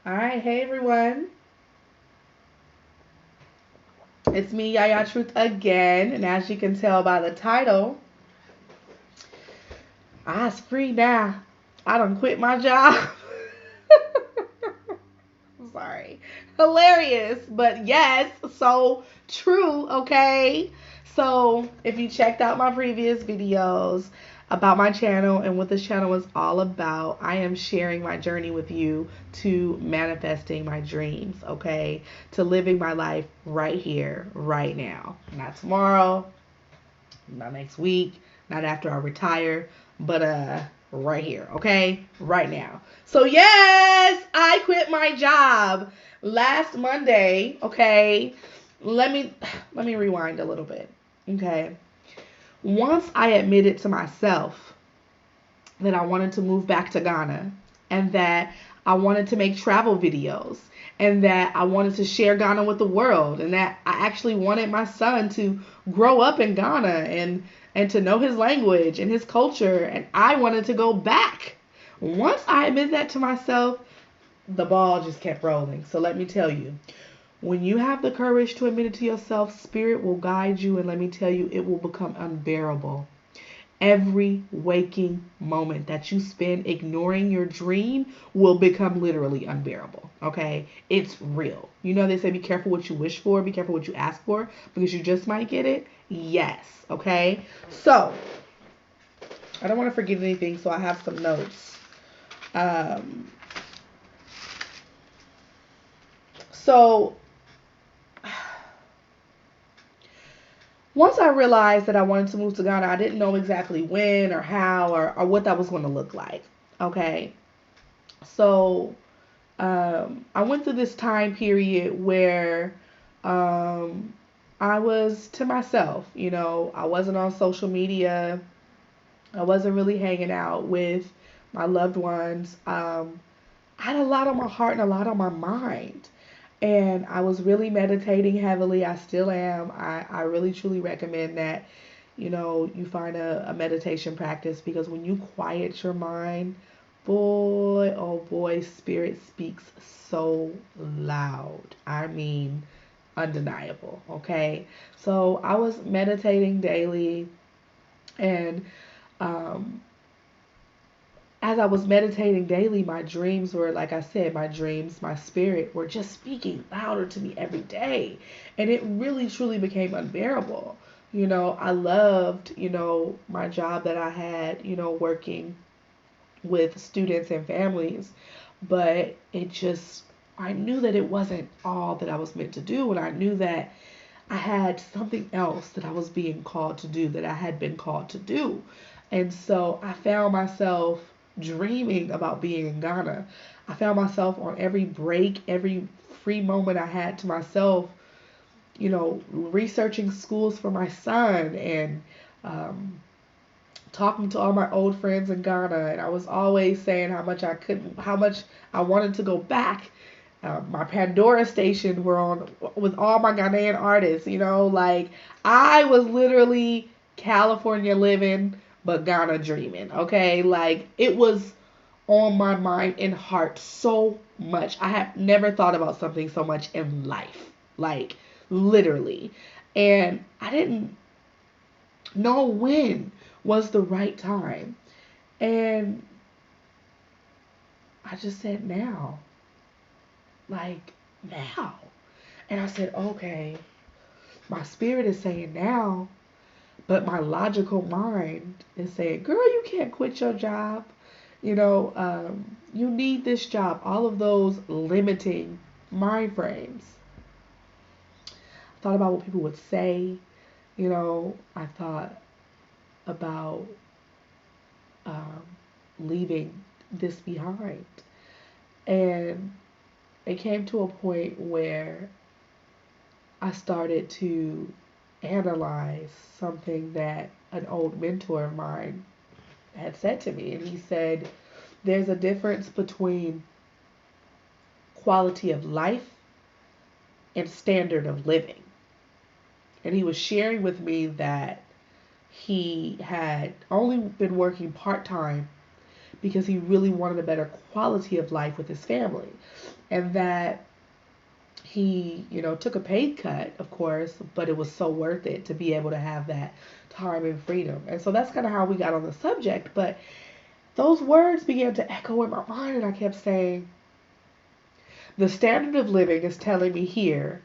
All right, hey everyone. It's me, Yaya Truth again, and as you can tell by the title, I's free now. I done quit my job. Sorry. Hilarious, but yes, so true, okay? So, if you checked out my previous videos about my channel and what this channel is all about, I am sharing my journey with you to manifesting my dreams, okay? To living my life right here, right now. Not tomorrow, not next week, not after I retire, but right here, okay? Right now. So yes, I quit my job last Monday, okay? Let me let me rewind a little bit. Okay. Once I admitted to myself that I wanted to move back to Ghana and that I wanted to make travel videos and that I wanted to share Ghana with the world and that I actually wanted my son to grow up in Ghana and to know his language and his culture and I wanted to go back. Once I admitted that to myself, the ball just kept rolling. So let me tell you, when you have the courage to admit it to yourself, spirit will guide you and let me tell you it will become unbearable. Every waking moment that you spend ignoring your dream will become literally unbearable. Okay? It's real. You know, they say be careful what you wish for, be careful what you ask for, because you just might get it. Yes. Okay? So, I don't want to forget anything, so I have some notes. Um, so, once I realized that I wanted to move to Ghana, I didn't know exactly when or how or what that was going to look like. Okay? So, I went through this time period where um, I was to myself. You know, I wasn't on social media. I wasn't really hanging out with my loved ones. I had a lot on my heart and a lot on my mind. And I was really meditating heavily. I still am. I really truly recommend that, you find a meditation practice because when you quiet your mind, boy, oh boy, spirit speaks so loud. I mean, undeniable. Okay. So I was meditating daily and um, as I was meditating daily, my dreams were, like I said, my dreams, my spirit were just speaking louder to me every day. And it really, truly became unbearable. I loved, my job that I had, working with students and families. But I knew that it wasn't all that I was meant to do. And I knew that I had something else that I was being called to do, that I had been called to do. And so I found myself dreaming about being in Ghana. I found myself on every break, every free moment I had to myself, researching schools for my son and um, talking to all my old friends in Ghana. And I was always saying how much I wanted to go back. My Pandora station were on with all my Ghanaian artists, like I was literally California living, but Ghana dreaming, okay? Like it was on my mind and heart so much. I have never thought about something so much in life, like literally. And I didn't know when was the right time. And I just said now, like now. And I said, okay, my spirit is saying now, but my logical mind is saying, girl, you can't quit your job. You need this job. All of those limiting mind frames. I thought about what people would say. I thought about um, leaving this behind. And it came to a point where I started to analyze something that an old mentor of mine had said to me. And he said, there's a difference between quality of life and standard of living. And he was sharing with me that he had only been working part time because he really wanted a better quality of life with his family. And that he, took a pay cut, of course, but it was so worth it to be able to have that time and freedom. And so that's kind of how we got on the subject. But those words began to echo in my mind, and I kept saying, the standard of living is telling me here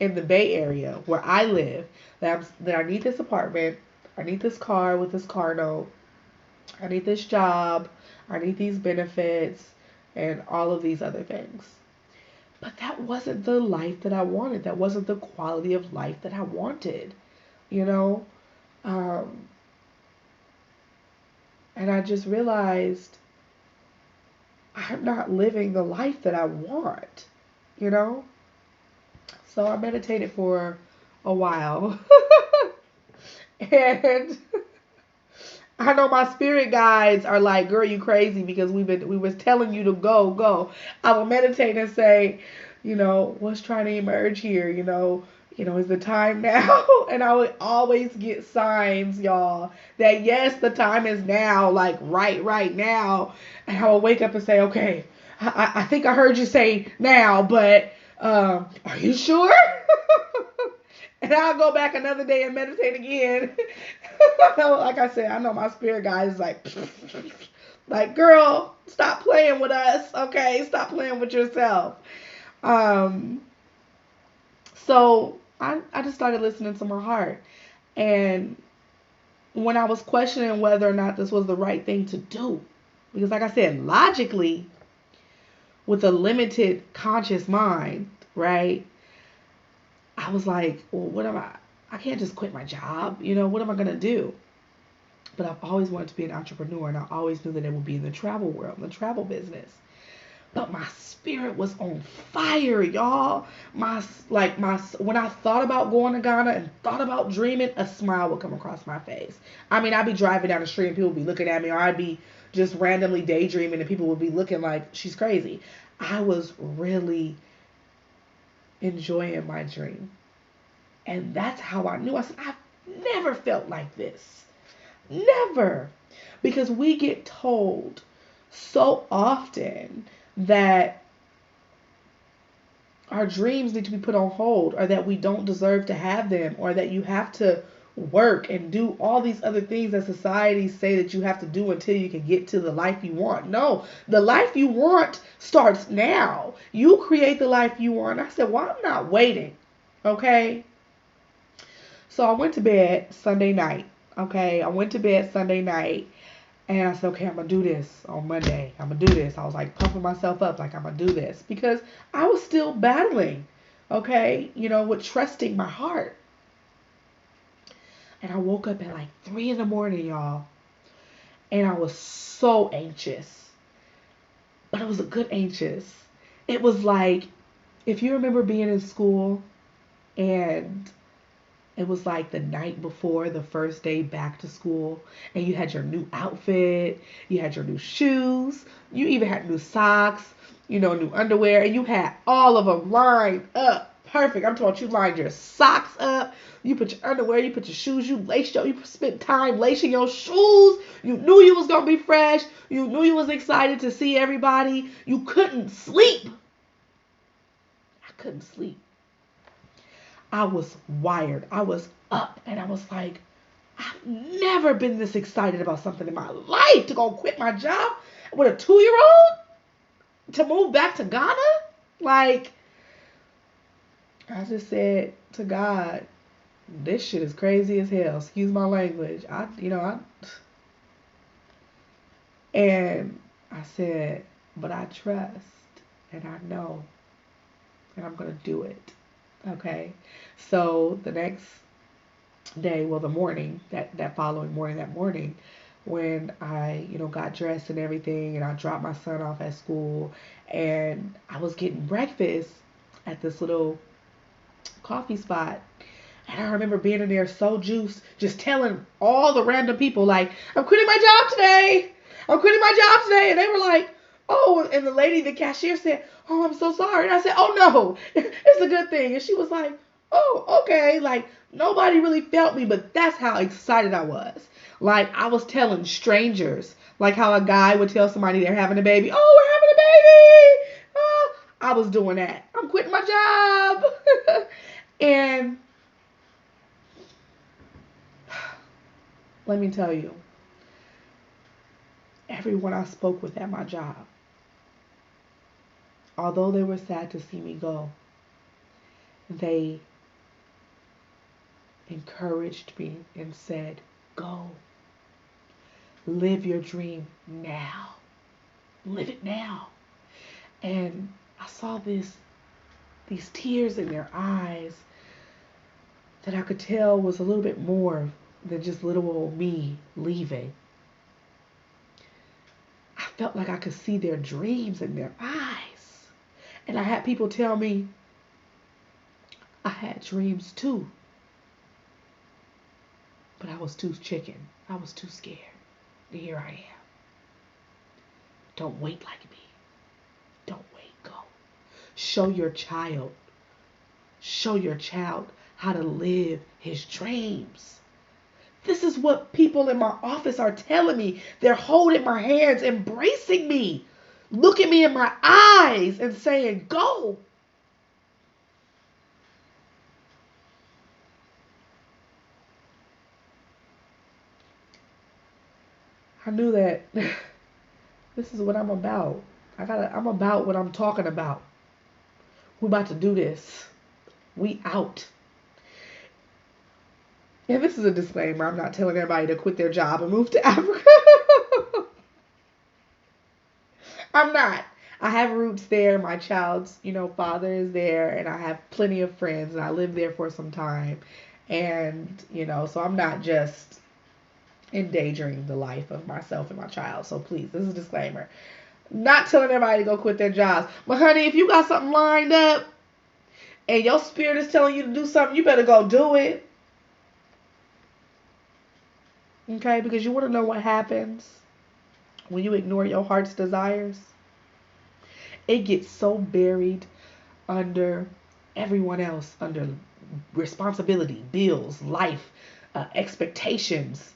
in the Bay Area where I live that I need this apartment, I need this car with this car note, I need this job, I need these benefits, and all of these other things. But that wasn't the life that I wanted. That wasn't the quality of life that I wanted, you know? Um, and I just realized I'm not living the life that I want, you know? So I meditated for a while. And I know my spirit guides are like, girl, you crazy because we was telling you to go. I will meditate and say, what's trying to emerge here, is the time now? And I would always get signs, y'all, that yes, the time is now, like right now. And I will wake up and say, okay, I think I heard you say now, but are you sure? And I'll go back another day and meditate again. Like I said, I know my spirit guide is like, girl, stop playing with us, okay? Stop playing with yourself. Um, so I just started listening to my heart. And when I was questioning whether or not this was the right thing to do, because like I said, logically, with a limited conscious mind, right? I was like, well, what am I can't just quit my job. What am I going to do? But I've always wanted to be an entrepreneur, and I always knew that it would be in the travel world, in the travel business. But my spirit was on fire, y'all. When I thought about going to Ghana and thought about dreaming, a smile would come across my face. I mean, I'd be driving down the street and people would be looking at me, or I'd be just randomly daydreaming and people would be looking like she's crazy. I was really enjoying my dream. And that's how I knew. I said, I've never felt like this. Never. Because we get told so often that our dreams need to be put on hold, or that we don't deserve to have them, or that you have to work and do all these other things that society say that you have to do until you can get to the life you want. No, the life you want starts now. You create the life you want. I said, well, I'm not waiting. Okay? So I went to bed Sunday night. Okay, I went to bed Sunday night, and I said, okay, I'm going to do this on Monday. I'm going to do this. I was like pumping myself up like I'm going to do this because I was still battling, okay, with trusting my heart. And I woke up at like 3 in the morning, y'all, and I was so anxious, but it was a good anxious. It was like, if you remember being in school and it was like the night before the first day back to school, and you had your new outfit, you had your new shoes, you even had new socks, new underwear, and you had all of them lined up. Perfect. I'm talking, you lined your socks up, you put your underwear, you put your shoes, you spent time lacing your shoes, you knew you was going to be fresh, you knew you was excited to see everybody, you couldn't sleep. I couldn't sleep. I was wired. I was up, and I was like, I've never been this excited about something in my life, to go quit my job with a 2-year-old, to move back to Ghana. Like, I just said to God, this shit is crazy as hell. Excuse my language. And I said, but I trust, and I know, and I'm going to do it. Okay, so the next day, well, the morning, that following morning, when I, got dressed and everything, and I dropped my son off at school, and I was getting breakfast at this little coffee spot, and I remember being in there so juiced, just telling all the random people, like, I'm quitting my job today, and they were like, oh, and the lady, the cashier said, oh, I'm so sorry. And I said, oh, no, it's a good thing. And she was like, oh, okay. Like, nobody really felt me, but that's how excited I was. Like, I was telling strangers, Like how a guy would tell somebody they're having a baby. Oh, we're having a baby. Oh, I was doing that. I'm quitting my job. And let me tell you, everyone I spoke with at my job, although they were sad to see me go, they encouraged me and said, go. Live your dream now. Live it now. And I saw these tears in their eyes that I could tell was a little bit more than just little old me leaving. I felt like I could see their dreams in their eyes. And I had people tell me I had dreams too. But I was too chicken. I was too scared. And here I am. Don't wait like me. Don't wait. Go. Show your child how to live his dreams. This is what people in my office are telling me. They're holding my hands, embracing me, looking me in my eyes and saying, go. I knew that this is what I'm about. I'm about what I'm talking about. We're about to do this. We out. And this is a disclaimer. I'm not telling everybody to quit their job and move to Africa. I'm not. I have roots there. My child's, father is there, and I have plenty of friends, and I lived there for some time. And, so I'm not just endangering the life of myself and my child. So please, this is a disclaimer. Not telling everybody to go quit their jobs. But honey, if you got something lined up and your spirit is telling you to do something, you better go do it. Okay? Because you want to know what happens when you ignore your heart's desires. It gets so buried under everyone else, under responsibility, bills, life, expectations,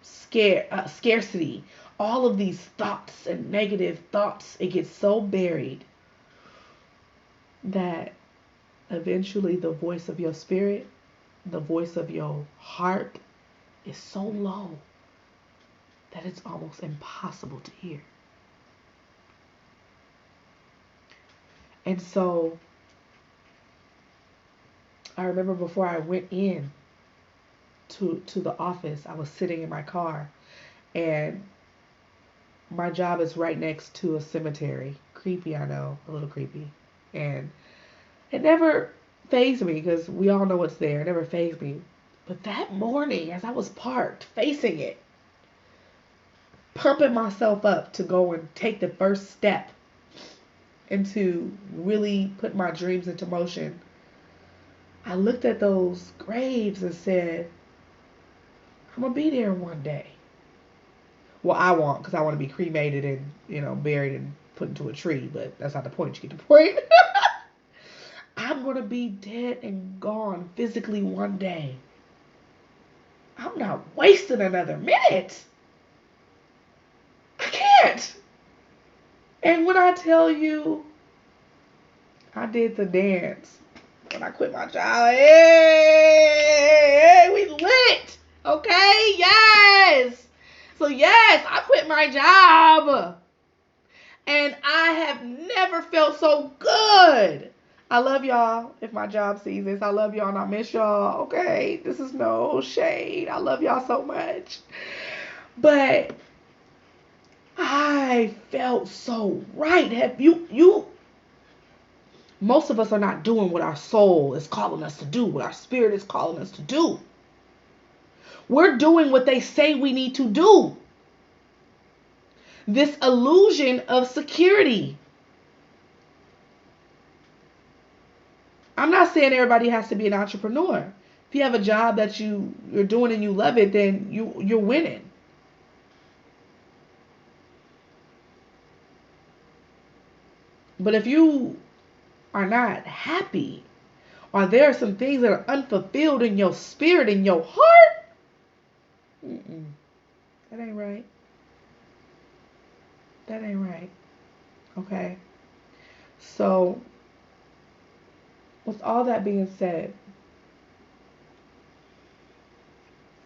scarcity, all of these thoughts and negative thoughts. It gets so buried that eventually the voice of your spirit, the voice of your heart is so low that it's almost impossible to hear. And so I remember before I went in to the office, I was sitting in my car, and my job is right next to a cemetery. Creepy, I know, a little creepy. And it never fazed me because we all know what's there. It never fazed me. But that morning, as I was parked facing it, pumping myself up to go and take the first step into really put my dreams into motion, I looked at those graves and said, I'm going to be there one day. Well, I won't, because I want to be cremated and, buried and put into a tree, but that's not the point. You get the point. I'm going to be dead and gone physically one day. I'm not wasting another minute. I can't. And when I tell you, I did the dance when I quit my job. Hey, we lit. Okay, yes. So yes, I quit my job. And I have never felt so good. I love y'all. If my job sees this, I love y'all and I miss y'all. Okay, this is no shade. I love y'all so much. But I felt so right. Have you most of us are not doing what our soul is calling us to do, what our spirit is calling us to do. We're doing what they say we need to do. This illusion of security. I'm not saying everybody has to be an entrepreneur. If you have a job that you're doing and you love it, then you're winning. But if you are not happy, or there are some things that are unfulfilled in your spirit, in your heart, that ain't right. That ain't right. Okay. So, with all that being said,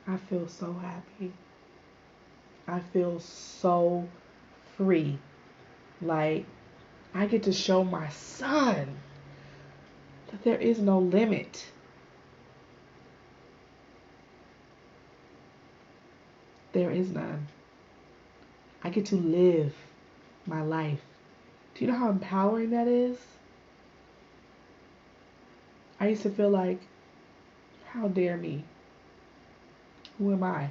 I feel so happy. I feel so free. Like, I get to show my son that there is no limit. There is none. I get to live my life. Do you know how empowering that is? I used to feel like, how dare me? Who am I?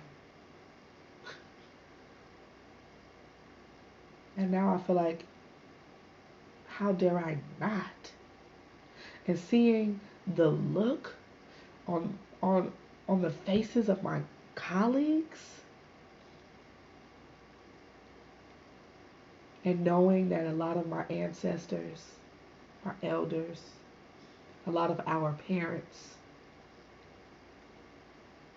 And now I feel like, how dare I not? And seeing the look on on on the faces of my colleagues, and knowing that a lot of my ancestors, our elders, a lot of our parents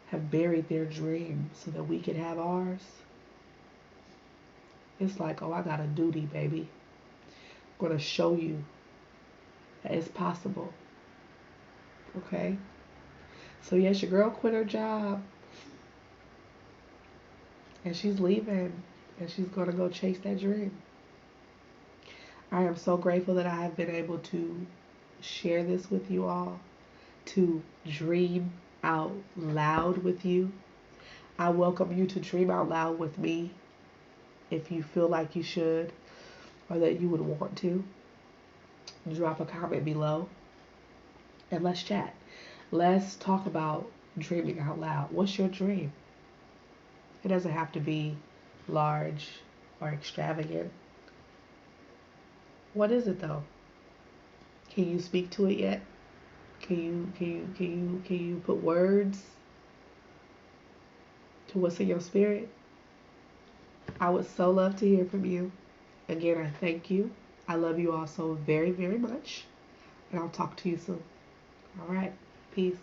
have buried their dreams so that we could have ours. It's like, oh, I got a duty, baby. I'm gonna show you that it's possible. Okay? So yes, your girl quit her job and she's leaving and she's gonna go chase that dream. I am so grateful that I have been able to share this with you all, to dream out loud with you. I welcome you to dream out loud with me if you feel like you should or that you would want to. Drop a comment below and let's chat. Let's talk about dreaming out loud. What's your dream? It doesn't have to be large or extravagant. What is it though? Can you speak to it yet? Can you put words to what's in your spirit? I would so love to hear from you. Again, I thank you. I love you all so very, very much. And I'll talk to you soon. All right. Peace.